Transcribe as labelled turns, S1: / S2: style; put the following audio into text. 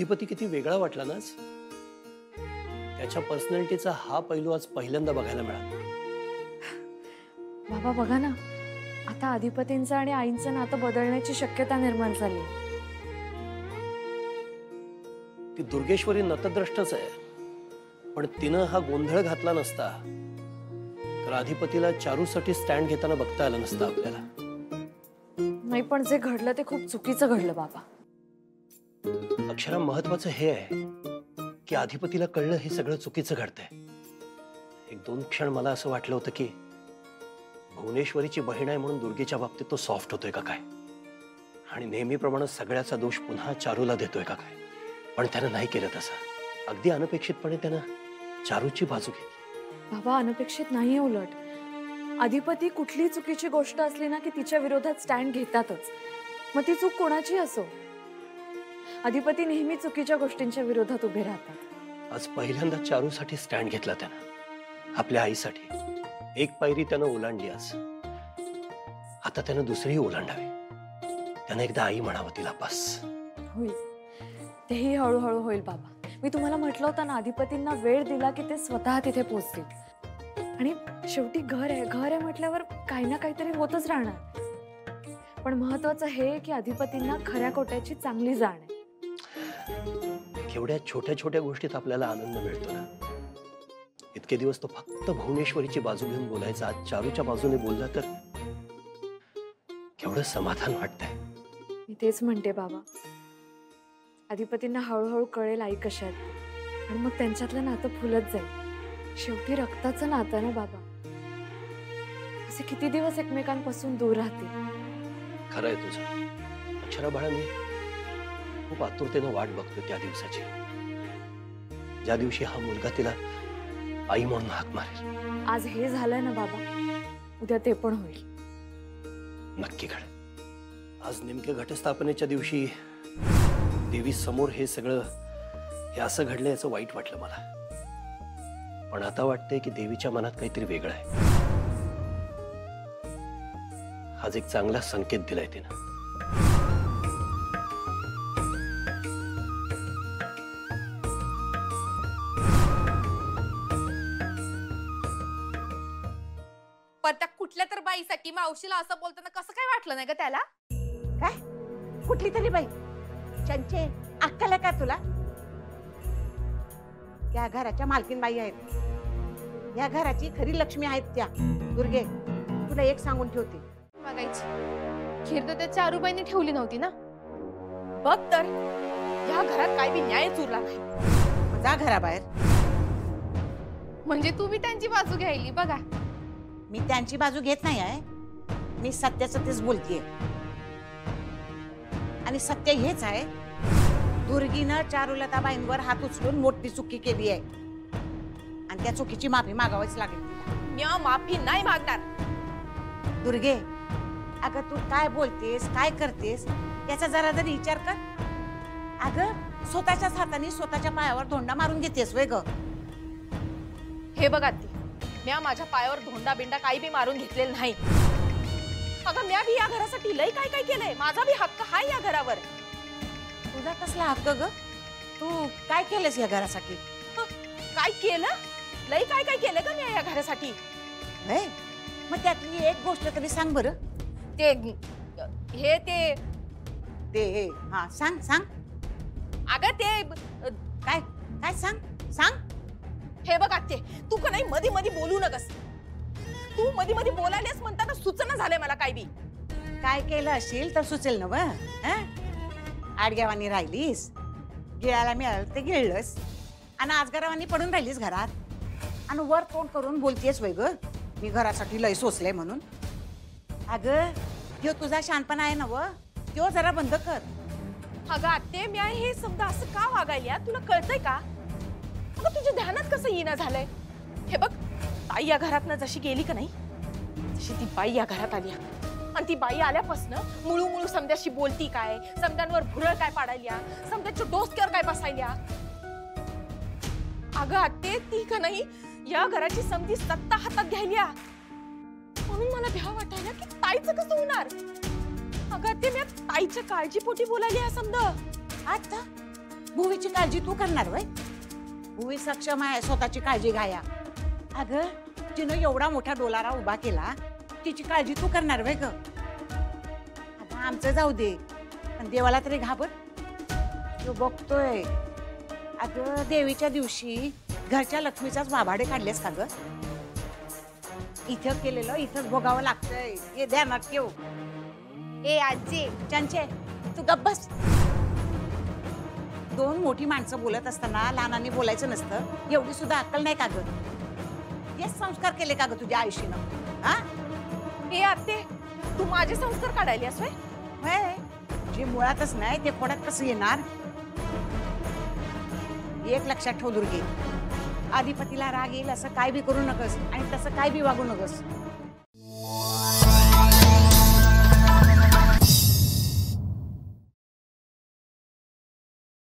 S1: अधिपती किती वेगळा वाटला ना आज. त्याच्या पर्सनॅलिटीचा हा पैलू आज पहिल्यांदा बघायला मिळाला.
S2: बाबा बघा ना, आता अधिपतींचं आणि आईंचं नातं बदलण्याची शक्यता निर्माण झाली.
S1: ती दुर्गेश्वरी नतद्रष्टच आहे, पण तिनं हा गोंधळ घातला नसता तर अधिपतीला चारूसाठी स्टँड घेताना बघता आलं नसतं आपल्याला.
S2: नाही, पण जे घडलं ते खूप चुकीचं घडलं बाबा.
S1: अक्षरा, महत्वाचं हे आहे की अधिपतीला कळलं हे सगळं चुकीचं घडतंय. एक दोन क्षण मला असं वाटलं होतं की भुवनेश्वरीची बहीण आहे म्हणून दुर्गेच्या बाबतीत तो सॉफ्ट होतोय का काय, आणि नेहमीप्रमाणे सगळ्याचा दोष पुन्हा चारूला देतोय का काय. पण त्यानं नाही केलं तसं. अगदी अनपेक्षितपणे त्यानं चारूची बाजू घेतली.
S2: बाबा अनपेक्षित नाही, उलट अधिपती कुठली चुकीची गोष्ट असली ना की तिच्या विरोधात स्टँड घेतातच. मग ती चूक कोणाची असो, अधिपती नेहमी चुकीच्या गोष्टींच्या विरोधात उभे राहतात.
S1: आज पहिल्यांदा चारूसाठी स्टँड घेतला त्यानं, आपल्या आईसाठी. एक पायरी त्यानं ओलांडली आज. आता त्यानं दुसरीही ओलांडावी. त्यानं एकदा आई म्हणावं तिला बस.
S2: होईल, तेही हळूहळू होईल बाबा. मी तुम्हाला म्हटलं होतं ना, अधिपतींना वेळ दिला की ते स्वतः तिथे पोहोचतील. आणि शेवटी घर आहे म्हटल्यावर काही ना काहीतरी होतच राहणार. पण महत्वाचं हे की अधिपतींना खऱ्या खोट्याची चांगली जाण आहे.
S1: केवढ्या छोट्या छोट्या गोष्टीत आपल्याला आनंद मिळतो ना. इतके दिवस तो फक्त भुवनेश्वरीची बाजू घेऊन बोलायचा, आज चारूच्या बाजूने बोलला तर केवढं समाधान वाटतंय.
S2: मी तेच म्हणते बाबा, अधिपतींना हळूहळू कळेल आई कशा आहेत आणि मग त्यांच्यातलं नातं फुलत जाईल. शेवटी रक्ताचं नातं ना बाबा. असे किती दिवस एकमेकांपासून दूर राहतील.
S1: खरंय तुझं अक्षरा बाळा. मी खूप आतुरतेनं वाट बघतोय त्या दिवसाची, ज्या दिवशी हा मुलगा तिला आई म्हणून हाक मारेल.
S2: आज हे झालंय ना बाबा, उद्या ते पण होईल.
S1: नक्की घडेल. आज नेमके घटस्थापनेच्या दिवशी देवी समोर हे सगळं हे असं घडलं याचं वाईट वाटलं मला. पण आता वाटतंय की देवीच्या मनात काहीतरी वेगळं आहे. आज एक चांगला संकेत दिलाय तिनं.
S3: पण त्या कुठल्या तर बाईसाठी मावशीला असं बोलताना कसं काय वाटलं नाही ग त्याला?
S4: काय कुठली तरी बाई? चंचे अक्कल का तुला? त्या घराच्या मालकीन बाई आहेत. या घराची खरी लक्ष्मी आहेत त्या. दुर्गे, तुला एक सांगून ठेवते,
S3: मागायची खीर तर त्या चारूबाईंनी ठेवली नव्हती ना. बघ तर या घरात काय बी न्यायच उरला नाही.
S4: जा घराबाहेर.
S3: म्हणजे तुम्ही त्यांची बाजू घ्यायली बघा.
S4: मी त्यांची बाजू घेत नाही आहे, मी सत्याचं तेच बोलतेय. आणि सत्य हेच आहे, दुर्गीनं चारुलताबाईंवर हात उचलून मोठी चुकी केली आहे आणि त्या चुकीची माफी मागावीच लागेल तिला.
S3: मी माफी नाही मागणार.
S4: दुर्गे, अगं तू काय बोलतेस, काय करतेस याचा जरा जरी विचार कर. अगं स्वतःच्याच हाताने स्वतःच्या पायावर धोंडा मारून घेतेस वे ग.
S3: हे बघा ती, म्या माझ्या पायावर धोंडा बिंडा काही बी मारून घेतलेला नाही. अगं म्या बी या घरासाठी लई काय काय केलंय. माझा बी हक्क हाय या घरावर.
S4: तुझा कसला हक्क ग? तू काय केलंस या घरासाठी?
S3: काय केलं? लई काय काय केलं का मी या घरासाठी?
S4: मग त्यातली एक गोष्ट तरी सांग बरं.
S3: ते हे ते
S4: ते हा सांग सांग.
S3: अगं ते
S4: काय काय सांग सांग.
S3: हे बघ आत्ते, तू का नाही मध्ये मध्ये बोलू नकस. तू मध्ये मध्ये बोलायलाच म्हणताना सूचना झालंय मला. काय बी
S4: काय केलं असेल तर सुचेल ना व. आडग्यावानी राहिलीस, गिळायला मिळालं ते गिळलंस आणि आजगरावानी पडून राहिलीस घरात आणि वर तोंड करून बोलतेस वय ग मी घरासाठी लय सोचलंय म्हणून. अगं ह्यो तुझा शानपणा आहे ना व, त्यो जरा बंद कर.
S3: अगं आत्ते, मी हे समजा असं का वागायला तुला कळतंय का? अगं तुझ्या ध्यानात कसं येणं झालंय? हे बघ, ताई या घरातनं जशी गेली का नाही, तशी ती बाई या घरात आली. आणि ती बाई आल्यापासून मुळू मुळू समद्याशी बोलती काय, समद्यांवर भुरळ काय पाडायल्या, समद्याच्या डोसक्यावर काय बसायल्या. अगं आत्ते, ती का नाही या घराची समधी सत्ता हातात घ्यायल्या. म्हणून मला भ्या वाटायला की ताईचं कसं होणार. अगं आत्ते, मी ताईच्या काळजीपोटी बोलायली समजा.
S4: आता भुवीची काळजी तू करणार वय? भुवी सक्षम आहे स्वतःची काळजी घ्याया. अगं तिनं एवढा मोठा डोलारा उभा केला, तिची काळजी तू करणार वय ग? अगं आमचं जाऊ दे, पण देवाला तरी घाबर. तो बघतोय. अगं देवीच्या दिवशी घरच्या लक्ष्मीचाच बाभाडे काढलेस का ग? इथं केलेलं इथंच भोगावं लागतंय, हे ध्यानात ठेव. ए आजी चंचे, तू गप्प बस. दोन मोठी माणसं बोलत असताना लहानांनी बोलायचं नसतं, एवढी सुद्धा अक्कल नाही का ग? हेच संस्कार केले का ग तुझ्या आयुष्यानं? हा
S3: हे आत्ते, तू माझे संस्कार काढायले असोय?
S4: होय, जे मुळातच नाही ते खोडात कसं येणार? एक लक्षात ठेव दुर्गे, अधिपतीला राग येईल असं काय बी करू नकस आणि तसं काय बी वागू नकस.